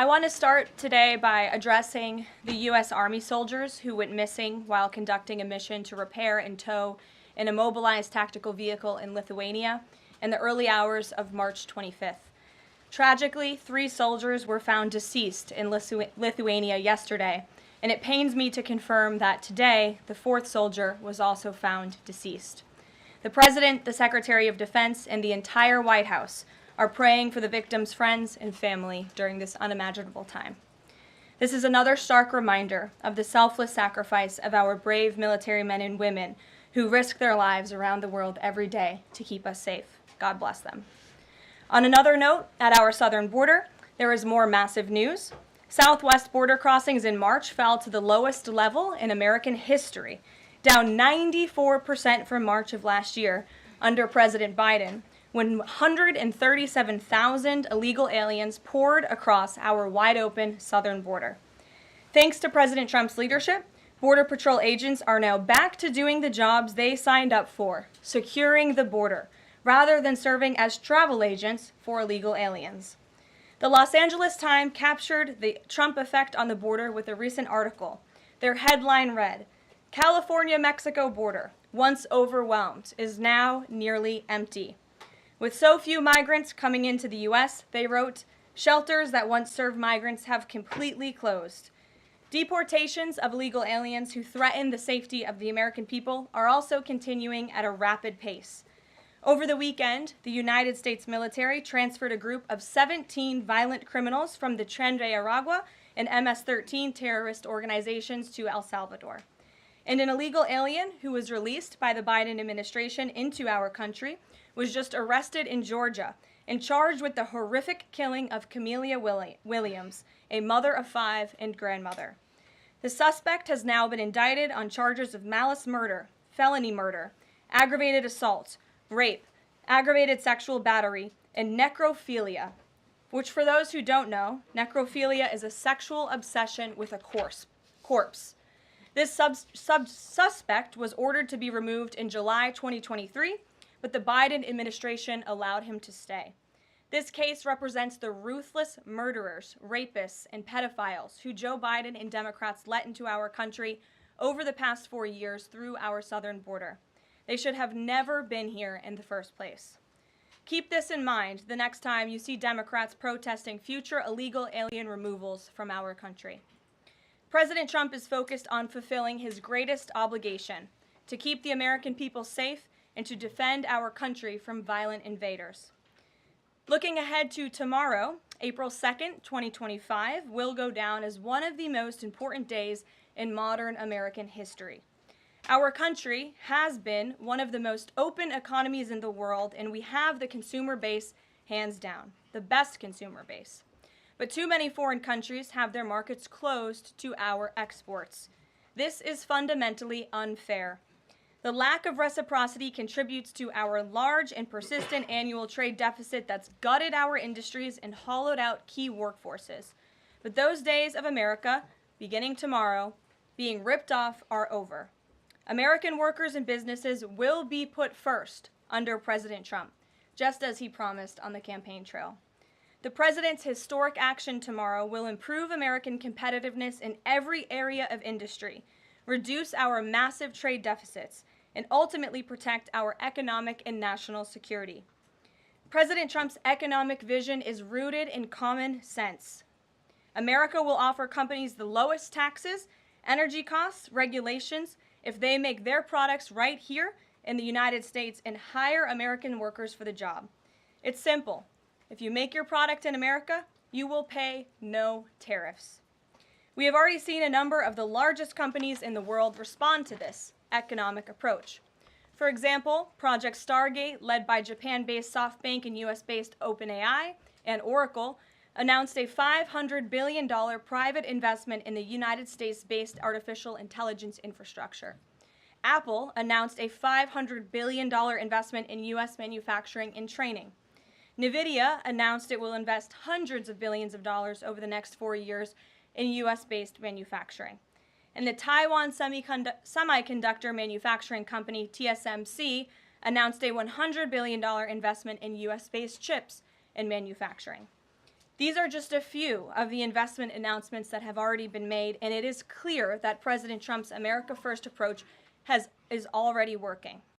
I want to start today by addressing the U.S. Army soldiers who went missing while conducting a mission to repair and tow an immobilized tactical vehicle in Lithuania in the early hours of March 25th. Tragically, 3 soldiers were found deceased in Lithuania yesterday, and it pains me to confirm that today the 4th soldier was also found deceased. The President, the Secretary of Defense, and the entire White House are praying for the victims' friends and family during this unimaginable time. This is another stark reminder of the selfless sacrifice of our brave military men and women who risk their lives around the world every day to keep us safe. God bless them. On another note, at our southern border, there is more massive news. Southwest border crossings in March fell to the lowest level in American history, down 94% from March of last year under President Biden, when 137,000 illegal aliens poured across our wide-open southern border. Thanks to President Trump's leadership, Border Patrol agents are now back to doing the jobs they signed up for, securing the border, rather than serving as travel agents for illegal aliens. The Los Angeles Times captured the Trump effect on the border with a recent article. Their headline read, "California-Mexico border, once overwhelmed, is now nearly empty." With so few migrants coming into the U.S., they wrote, "Shelters that once served migrants have completely closed." Deportations of illegal aliens who threaten the safety of the American people are also continuing at a rapid pace. Over the weekend, the United States military transferred a group of 17 violent criminals from the Tren de Aragua and MS-13 terrorist organizations to El Salvador. And an illegal alien who was released by the Biden administration into our country was just arrested in Georgia and charged with the horrific killing of Camelia Williams, a mother of 5 and grandmother. The suspect has now been indicted on charges of malice murder, felony murder, aggravated assault, rape, aggravated sexual battery, and necrophilia, which, for those who don't know, necrophilia is a sexual obsession with a corpse. This suspect was ordered to be removed in July 2023, but the Biden administration allowed him to stay. This case represents the ruthless murderers, rapists, and pedophiles who Joe Biden and Democrats let into our country over the past 4 years through our southern border. They should have never been here in the first place. Keep this in mind the next time you see Democrats protesting future illegal alien removals from our country. President Trump is focused on fulfilling his greatest obligation, to keep the American people safe and to defend our country from violent invaders. Looking ahead to tomorrow, April 2nd, 2025, will go down as one of the most important days in modern American history. Our country has been one of the most open economies in the world, and we have the consumer base hands down, the best consumer base. But too many foreign countries have their markets closed to our exports. This is fundamentally unfair. The lack of reciprocity contributes to our large and persistent annual trade deficit that's gutted our industries and hollowed out key workforces. But those days of America, beginning tomorrow, being ripped off are over. American workers and businesses will be put first under President Trump, just as he promised on the campaign trail. The president's historic action tomorrow will improve American competitiveness in every area of industry, reduce our massive trade deficits, and ultimately protect our economic and national security. President Trump's economic vision is rooted in common sense. America will offer companies the lowest taxes, energy costs, regulations, if they make their products right here in the United States and hire American workers for the job. It's simple. If you make your product in America, you will pay no tariffs. We have already seen a number of the largest companies in the world respond to this economic approach. For example, Project Stargate, led by Japan-based SoftBank and US-based OpenAI, and Oracle, announced a $500 billion private investment in the United States-based artificial intelligence infrastructure. Apple announced a $500 billion investment in US manufacturing and training. NVIDIA announced it will invest hundreds of billions of dollars over the next 4 years in US-based manufacturing. And the Taiwan semiconductor manufacturing company TSMC announced a $100 billion investment in US-based chips and manufacturing. These are just a few of the investment announcements that have already been made, and it is clear that President Trump's America First approach is already working.